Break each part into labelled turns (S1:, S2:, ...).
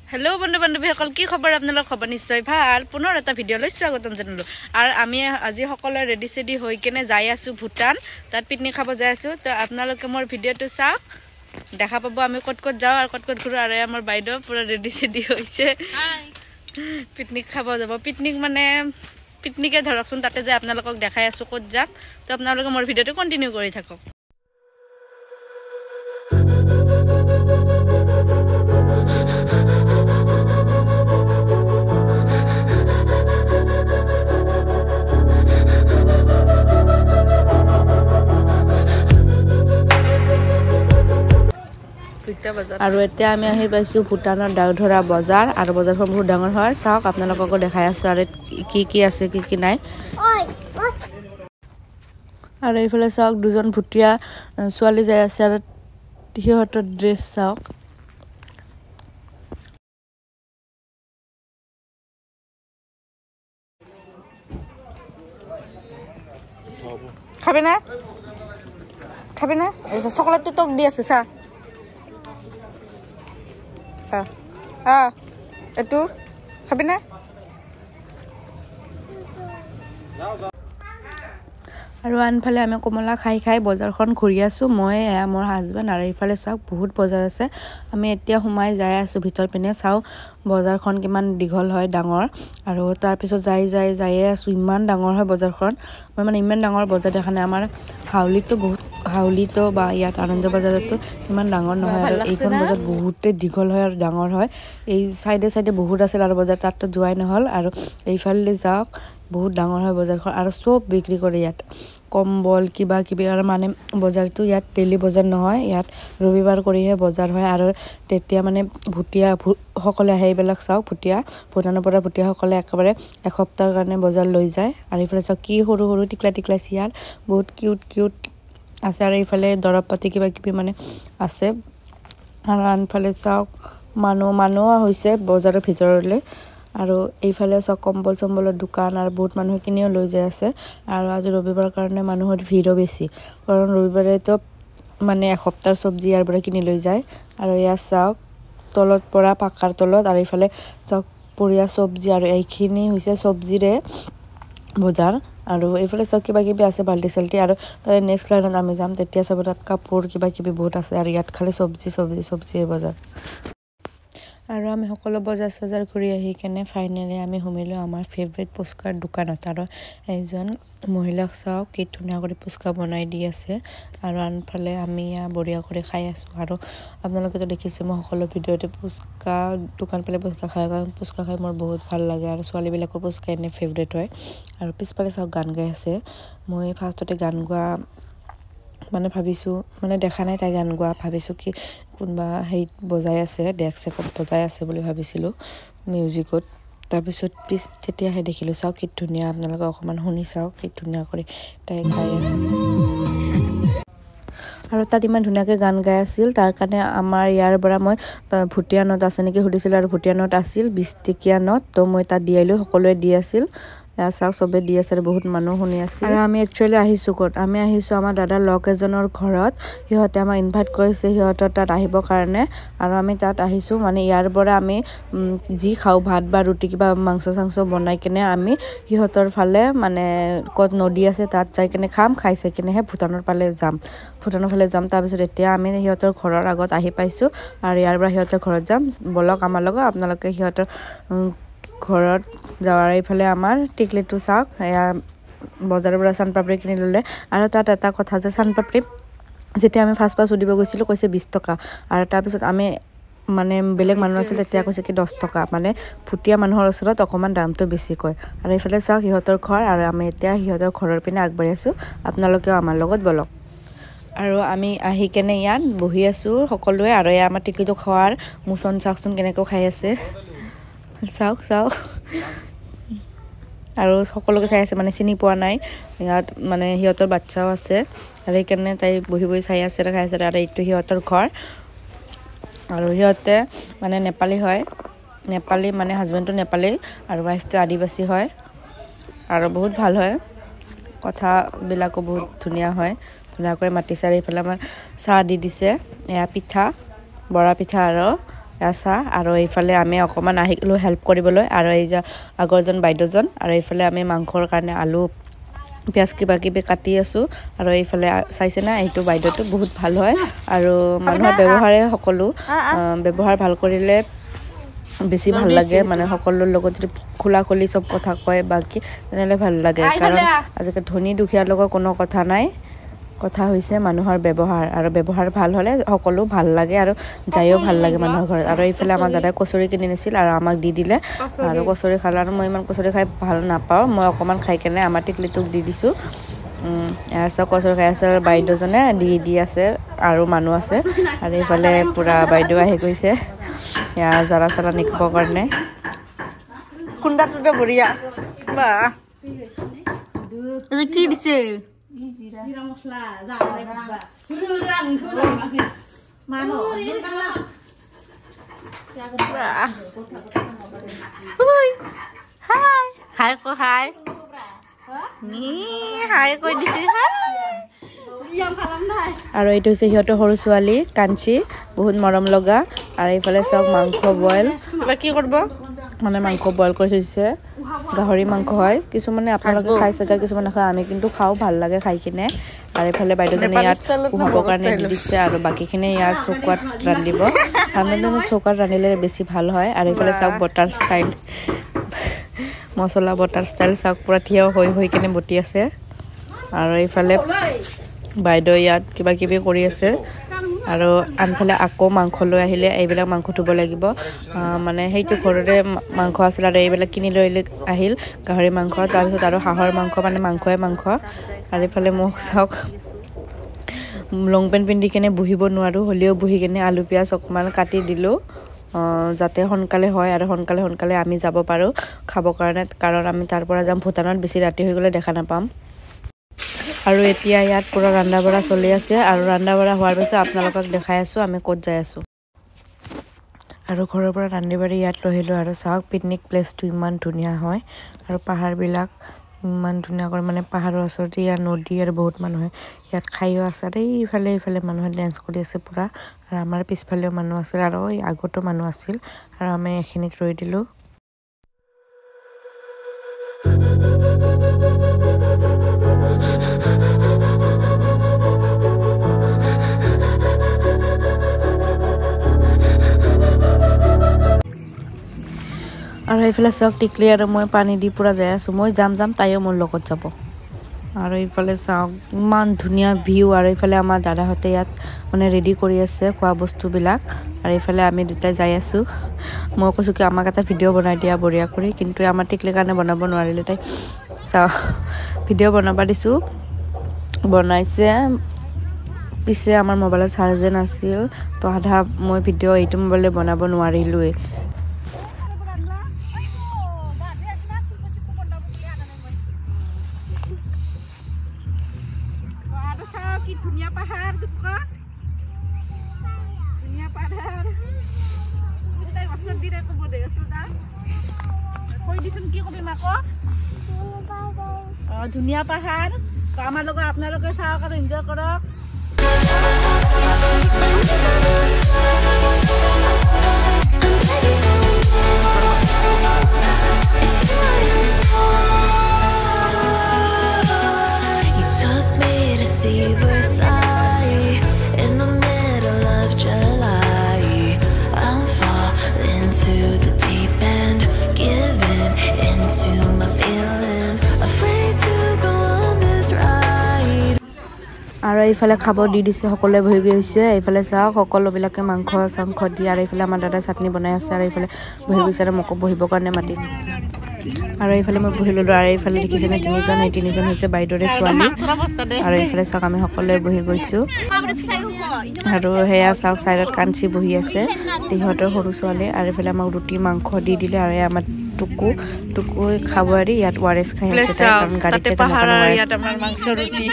S1: hello बंधु बान्धवीসকল কি খবৰ আপোনালোক খবৰ নিশ্চয় ভাল পুনৰ এটা ভিডিও লৈ স্বাগতম জনালো আৰু আমি আজি সকলো ৰেডি সেডি হৈ কেনে যাই আছো ভুটান তাত পিকনিক খাব যাই আছো তো আপোনালোকে মোৰ ভিডিওটো চাওক দেখা পাব আমি কত কত যাও আৰু কত কত ঘুৰো আৰু আমাৰ বাইদেউ পুৰা ৰেডি সেডি হৈছে হাই পিকনিক খাব যাব পিকনিক মানে পিকনিকে ধৰকচোন তাতে যে আপোনালোকক দেখাই আছো কত যাম তো আপোনালোকে মোৰ ভিডিওটো কন্টিনিউ কৰি থাকক আৰু এতিয়া আমি আহি পাইছো ভুটানৰ ডাউধৰা বজাৰ আৰু বজাৰখন বহুত ডাঙৰ হয় চাওক আপোনালোকক দেখাই আছো আৰু কি আছে কি নাই আৰু এইফালে চাওক দুজন ভুটিয়া ছোৱালী যাই আছে আৰু সিহঁতৰ ড্ৰেছ চাওক খাবি না এই চকলেটটো তোক দি আছে চা এটু খাবি না আৰু আনফালে আমি কমলা খাই বজাৰখন ঘূৰি আছো মই মোৰ হাজবেণ্ড আৰু ইফালে চাওক বহুত বজাৰ আছে আমি এতিয়া সোমাই যাই আছো ভিতৰ পিনে চাও বজাৰখন কিমান দীঘল হয় ডাঙৰ আৰু তাৰ পিছত যাই আছো ইমান ডাঙৰ হয় বজাৰখন মই মানে ইমান ডাঙৰ বজাৰ দেখা নাই আমাৰ হাউলিতো বা ইয়াত আনন্দ বজাৰতো ইমান ডাঙৰ নহয় আৰু এইখন বজাৰ বহুতে দীঘল হয় আৰু ডাঙৰ হয় এই সাইডে বহুত আছে আৰু বজাৰ তাত যোৱাই নহল আৰু এইফালে যাওক বহুত ডাঙৰ হয় বজাৰখন আৰু সব বিক্ৰী কৰে ইয়াত কম্বল কিবা কিবি আৰু মানে বজাৰটো ইয়াত ডেইলি বজাৰ নহয় ইয়াত ৰবিবাৰ কৰিহে বজাৰ হয় আৰু তেতিয়া মানে ভুটিয়া সকলে আহে এইবিলাক চাওক ভুটানৰ পৰা ভুটিয়া সকলে একেবাৰে এসপ্তাহৰ কাৰণে বজাৰ লৈ যায় আৰু এইফালে চাওক কি সৰু টিকলা চিয়াৰ বহুত কিউট আছে আৰু এইফালে দৰব পাতি কিবা কিবি মানে আছে আৰু আনফালে চাওক মানুহ হৈছে বজাৰৰ ভিতৰলৈ আৰু এইফালে চাওক কম্বল চম্বলৰ দোকান আৰু বহুত মানুহে কিনিও লৈ যায় আছে আৰু আজি ৰবিবাৰ কাৰণে মানুহৰ ভিৰো বেছি কাৰণ ৰবিবাৰেতো মানে এসপ্তাহৰ চব্জি ইয়াৰ পৰা কিনি লৈ যায় আৰু ইয়াত চাওক তলত পৰা পাকাৰ তলত আৰু এইফালে চাওক পৰিয়া চব্জি আৰু এইখিনি হৈছে চব্জিৰে বজাৰ আৰু এইফালে চাওক কিবা কিবি আছে বাল্টি চাল্টি আৰু তাৰে নেক্সট লাইনত আমি যাম তেতিয়া চাব তাত কাপোৰ কিবা কিবি বহুত আছে আৰু ইয়াত খালি চব্জিৰ বজাৰ আৰু আমি সকলো বজাৰ ঘূৰি আহি কেনে ফাইনেলি আমি সোমাইলো আমাৰ ফেভৰেট পুচকাৰ দোকানত আৰু এজন মহিলাক চাওক কি ধুনীয়া কৰি পুচকা বনাই দি আছে আৰু আনফালে আমি বঢ়িয়া কৰি খাই আছো আৰু আপোনালোকেতো দেখিছে মই সকলো ভিডিঅ'তে পুচকা দোকান পালে পুচকা খাই মোৰ বহুত ভাল লাগে আৰু ছোৱালীবিলাকৰ পুচকা এনে ফেভৰেট হয় আৰু পিছফালে চাওক গান গাই আছে মই ফাৰ্ষ্টতে গান গোৱা মানে ভাবিছো মানে দেখা নাই তাই গান গোৱা ভাবিছো কি কোনবা হেইত বজাই আছে ডেক সেকত বজাই আছে বুলি ভাবিছিলো মিউজিকত তাৰপিছত যেতিয়াহে দেখিলো চাওক কি ধুনীয়া আপোনালোকে অকমান শুনি চাওক কি ধুনীয়া কৰি তাই গাই আছে আৰু তাত ইমান ধুনীয়াকৈ গান গাই আছিল তাৰ কাৰণে আমাৰ ইয়াৰ পৰা মই ভুটিয়া নোট আছে নেকি সুধিছিল আৰু ভুটিয়া নোট আছিল 20 টকীয়া নোট তো মই তাত দিয়াইলো সকলোৱে দি আছিল চাওক সবে দি আছে বহুত মানুহ শুনি আছে আৰু আমি একচুয়ালি আহিছো ক'ত আমি আহিছো আমাৰ দাদাৰ লগ এজনৰ ঘৰত সিহঁতে আমাক ইনভাইট কৰিছে সিহঁতৰ তাত আহিবৰ কাৰণে আৰু আমি তাত আহিছো মানে ইয়াৰ পৰা আমি যি খাও ভাত বা ৰুটি কিবা মাংস বনাই কেনে আমি সিহঁতৰ ফালে মানে ক'ত নদী আছে তাত যাই কেনে খাইছে কেনেহে ভুটানৰ ফালে যাম তাৰ পিছত এতিয়া আমি সিহঁতৰ ঘৰৰ আগত আহি পাইছো আৰু ইয়াৰ পৰা সিহঁতৰ ঘৰত যাম বলক আমাৰ লগত আপোনালোকে সিহঁতৰ ঘৰত যাৱাৰ এইফালে আমাৰ টিকলিটো চাওক এয়া বজাৰৰ পৰা চানপাপৰি কিনি ললে আৰু তাত এটা কথা যে চানপাপৰি যেতিয়া আমি ফাৰ্ষ্ট সুধিব গৈছিলো কৈছে 20 টকা আৰু তাৰ পিছত আমি মানে বেলেগ মানুহ আছিল তেতিয়া কৈছে কি 10 টকা মানে ভুটিয়া মানুহৰ ওচৰত অকমান দামটো বেছি কয় আৰু এইফালে চাওক সিহঁতৰ ঘৰ আৰু আমি এতিয়া সিহঁতৰ ঘৰৰ পিনে আগবাঢ়ি আছো আপোনালোকেও আমাৰ লগত বলক আৰু আমি আহি কেনে ইয়াত বহি আছো সকলোৱে আৰু এয়া আমাৰ টিকলিটো খোৱাৰ মুছন চাওকচোন কেনেকৈ খাই আছে চাওক আৰু সকলোকে চাই আছে মানে চিনি পোৱা নাই ইয়াত মানে সিহঁতৰ বাচ্চাও আছে আৰু এইকাৰণে তাই বহি চাই আছে খাই আছে আৰু এইটো সিহঁতৰ ঘৰ আৰু সিহঁতে মানে নেপালী হয় নেপালী মানে হাজবেণ্ডটো নেপালী আৰু ওয়াইফটো আদিবাসী হয় আৰু বহুত ভাল হয় কথাবিলাকো বহুত ধুনীয়া হয় ধুনীয়াকৈ মাটি চাৰি ইফালে আমাৰ চাহ দি দিছে এয়া পিঠা বৰা পিঠা আৰু চাহ আৰু এইফালে আমি অকণমান আহিলোঁ হেল্প কৰিবলৈ আৰু এই যে আগৰজন বাইদেউজন আৰু এইফালে আমি মাংসৰ কাৰণে আলু পিঁয়াজ কিবা কিবি কাটি আছোঁ আৰু এইফালে চাইছে না এইটো বাইদেউটো বহুত ভাল হয় আৰু মানুহৰ ব্যৱহাৰে সকলো ব্যৱহাৰ ভাল কৰিলে বেছি ভাল লাগে মানে সকলোৰ লগত যদি খোলা খুলি চব কথা কয় বাকী তেনেহ'লে ভাল লাগে কাৰণ আজিকালি ধনী দুখীয়াৰ লগত কোনো কথা নাই কথা হৈছে মানুহৰ ব্যৱহাৰ আৰু ব্যৱহাৰ ভাল হ'লে সকলো ভাল লাগে আৰু যায়ও ভাল লাগে মানুহৰ ঘৰত আৰু এইফালে আমাৰ দাদাই কচুৰি কিনি নিছিল আৰু আমাক দি দিলে আৰু কচুৰি খালে আৰু মই ইমান কচুৰি খাই ভাল নাপাওঁ মই অকণমান খাই কেনে আমাৰ টিকলিটোক দি দিছোঁ এয়া কচুৰি খাই আছে আৰু বাইদেউজনে দি আছে আৰু মানুহ আছে আৰু এইফালে পূৰা বাইদেউ আহি গৈছে এয়া জ্বালা চালা নিকিবৰ কাৰণে খুন্দাটোতে বঢ়িয়া বা কি দিছে জিৰা মছলা জানে বাবা ৰাং মানো হাই হাই কো হাই নি হাই কৈ দিছে আৰু এইটো হৈছে সিহঁতৰ সৰু ছোৱালী কাঞ্চি বহুত মৰম লগা আৰু এইফালে চব মাংস বইল কি কৰিব মানে মাংস বইল কৰি থৈছে গাহৰি মাংস হয় কিছুমানে আপোনালোকে খাই চাগে কিছুমানে খায় আমি কিন্তু খাওঁ ভাল লাগে খাই কিনে আৰু এইফালে বাইদেউজনে ইয়াত পোহাবৰ কাৰণে দি দিছে আৰু বাকীখিনি ইয়াত চৌকাত ৰান্ধিব ঠাণ্ডা দিনত চৌকাত ৰান্ধিলে বেছি ভাল হয় আৰু এইফালে চাওক বটাৰ ষ্টাইল মছলা বটাৰ ষ্টাইল চাওক পূৰা থিয় হৈ কিনে বটি আছে আৰু এইফালে বাইদেউ ইয়াত কিবা কিবি কৰি আছে আৰু আনফালে আকৌ মাংস লৈ আহিলে এইবিলাক মাংস ধুব লাগিব মানে সেইটো ঘৰতে মাংস আছিল আৰু এইবিলাক কিনি লৈ আহিল গাহৰি মাংস তাৰপিছত আৰু হাঁহৰ মাংস মানে মাংসই মাংস আৰু এইফালে মোক চাওক লং পেণ্ট পিন্ধি কেনে বহিব নোৱাৰোঁ হ'লেও বহি কেনে আলু পিঁয়াজ অকণমান কাটি দিলোঁ যাতে সোনকালে হয় আৰু সোনকালে আমি যাব পাৰোঁ খাবৰ কাৰণে কাৰণ আমি তাৰ পৰা যাম ভূটানত বেছি ৰাতি হৈ গ'লে দেখা নাপাম আৰু এতিয়া ইয়াত পুৰা ৰান্ধা বঢ়া চলি আছে আৰু ৰান্ধা বঢ়া হোৱাৰ পিছত আপোনালোকক দেখাই আছোঁ আমি ক'ত যাই আছোঁ আৰু ঘৰৰ পৰা ৰান্ধি বাঢ়ি ইয়াত লৈ আহিলোঁ আৰু চাওক পিকনিক প্লেচটো ইমান ধুনীয়া হয় আৰু পাহাৰবিলাক ইমান ধুনীয়াকৈ মানে পাহাৰৰ ওচৰতে ইয়াত নদী আৰু বহুত মানুহে ইয়াত খাইও আছে আৰু এইফালে মানুহে ডেন্স কৰি আছে পূৰা আৰু আমাৰ পিছফালেও মানুহ আছিল আৰু এই আগতো মানুহ আছিল আৰু আমি এইখিনিত ৰৈ দিলোঁ আৰু এইফালে চাওক টিকলি আৰু মই পানী দি পূৰা যাই আছোঁ মই যাম তাইও মোৰ লগত যাব আৰু এইফালে চাওক ইমান ধুনীয়া ভিউ আৰু এইফালে আমাৰ দাদাহঁতে ইয়াত মানে ৰেডি কৰি আছে খোৱা বস্তুবিলাক আৰু এইফালে আমি দুটাই যাই আছোঁ মই কৈছোঁ কি আমাক এটা ভিডিঅ' বনাই দিয়া বঢ়িয়া কৰি কিন্তু আমাৰ টিকলিৰ কাৰণে বনাব নোৱাৰিলে তাই চাওক ভিডিঅ' বনাব দিছোঁ বনাইছে পিছে আমাৰ মোবাইলত চাৰ্জে নাছিল তো আধা মই ভিডিঅ' এইটো মোবাইলে বনাব নোৱাৰিলোঁৱেই ধুনীয়া পাহাৰ ধুনীয়া পাহাৰ ওচৰত দি ক'ব দে ওচৰত কৈ দিচোন কি কবি মাক ধুনীয়া পাহাৰ আমাৰ লগত আপোনালোকে চাওক আৰু এনজয় কৰক আৰু এইফালে খাব দি দিছে সকলোৱে বহি গৈছে এইফালে চাওক সকলোবিলাকে মাংস চাংস দি আৰু এইফালে আমাৰ দাদাই চাটনি বনাই আছে আৰু এইফালে বহি গৈছে আৰু মোকো বহিবৰ কাৰণে মাতিছে আৰু এইফালে মই বহি ল'লোঁ আৰু এইফালে দেখিছেনে তিনিজন হৈছে বাইদেউৰে ছোৱালী আৰু এইফালে চাওক আমি সকলোৱে বহি গৈছোঁ আৰু সেয়া চাওক চাইডত কাঞ্চি বহি আছে সিহঁতৰ সৰু ছোৱালী আৰু এইফালে আমাক ৰুটি মাংস দি দিলে আৰু আমাৰ টুকু খাব আৰু ইয়াত ORS খাই আছে কাৰণ গাড়ীতে মাংস ৰুটি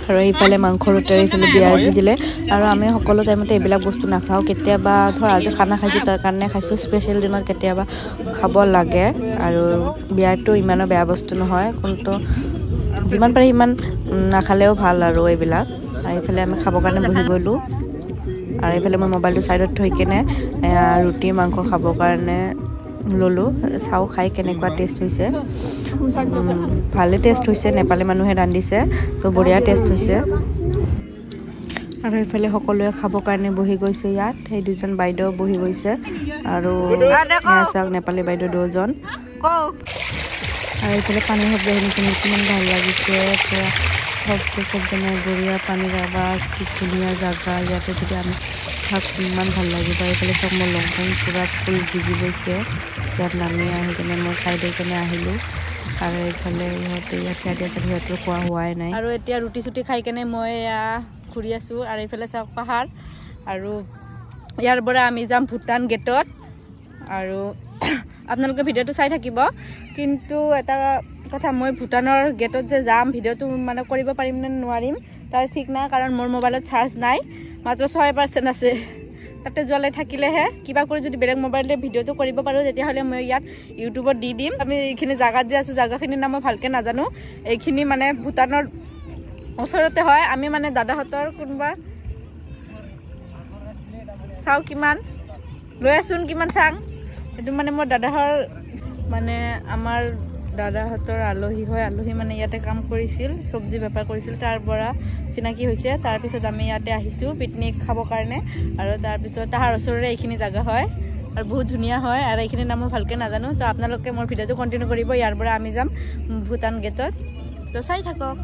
S1: আৰু এইফালে মাংস ৰুটি এইফালে বিয়াৰ দি দিলে আৰু আমি সকলো টাইমতে এইবিলাক বস্তু নাখাওঁ কেতিয়াবা ধৰ আজি খানা খাইছোঁ তাৰ কাৰণে খাইছোঁ স্পেচিয়েল দিনত কেতিয়াবা খাব লাগে আৰু বিয়াৰটো ইমানো বেয়া বস্তু নহয় কিন্তু যিমান পাৰি সিমান নাখালেও ভাল আৰু এইবিলাক আৰু এইফালে আমি খাবৰ কাৰণে বহি গ'লোঁ আৰু এইফালে মই মোবাইলটো ছাইডত থৈ কেনে ৰুটি মাংস খাবৰ কাৰণে ল'লোঁ চাওঁ খাই কেনেকুৱা টেষ্ট হৈছে ভালে টেষ্ট হৈছে নেপালী মানুহে ৰান্ধিছে তো বঢ়িয়া টেষ্ট হৈছে আৰু এইফালে সকলোৱে খাবৰ কাৰণে বহি গৈছে ইয়াত সেই দুজন বাইদেউ বহি গৈছে আৰু চাওক নেপালী বাইদেউ দুজন আৰু এইফালে পানী শব্দ শুনিছে কিমান ভাল লাগিছে শব্দ শব্দ নাই বঢ়িয়া পানীৰ আৱাজ কি ধুনীয়া জাগা ইয়াতে যদি আমি থাক ইমান ভাল লাগিব এইফালে চব মোৰ লংপং পুৰা ফুল ভিজি গৈছে ইয়াত নামি আহি কেনে মই খাই দি কেনে আহিলোঁ আৰু এইফালে ইহঁতে ইয়াত খাই দিয়া সিহঁতৰ খোৱা হোৱাই নাই আৰু এতিয়া ৰুটি চুটি খাই কেনে মই ঘূৰি আছোঁ আৰু এইফালে চাওক পাহাৰ আৰু ইয়াৰ পৰা আমি যাম ভূটান গেটত আৰু আপোনালোকে ভিডিঅ'টো চাই থাকিব কিন্তু এটা কথা মই ভূটানৰ গেটত যে যাম ভিডিঅ'টো মানে কৰিব পাৰিম নে নোৱাৰিম তাৰ ঠিক নাই কাৰণ মোৰ মোবাইলত চাৰ্জ নাই মাত্ৰ 6% আছে তাতে যোৱালৈ থাকিলেহে কিবা কৰি যদি বেলেগ মোবাইলতে ভিডিঅ'টো কৰিব পাৰোঁ তেতিয়াহ'লে মই ইয়াত ইউটিউবত দি দিম আমি এইখিনি জাগাত যে আছোঁ জাগাখিনিৰ নাম মই ভালকৈ নাজানো এইখিনি মানে ভূটানৰ ওচৰতে হয় আমি মানে দাদাহঁতৰ কোনোবা চাওঁ কিমান লৈ আছোন কিমান চাং এইটো মানে মোৰ দাদাহঁৰ মানে আমাৰ দাদাহঁতৰ আলহী হয় আলহী মানে ইয়াতে কাম কৰিছিল চব্জি বেপাৰ কৰিছিল তাৰ পৰা চিনাকি হৈছে তাৰপিছত আমি ইয়াতে আহিছোঁ পিকনিক খাবৰ কাৰণে আৰু তাৰপিছত তাহাৰ ওচৰৰে এইখিনি জাগা হয় আৰু বহুত ধুনীয়া হয় আৰু এইখিনি নাম মই ভালকৈ নাজানো তো আপোনালোকে মোৰ ভিডিঅ'টো কণ্টিনিউ কৰিব ইয়াৰ পৰা আমি যাম ভূটান গেটত তো চাই থাকক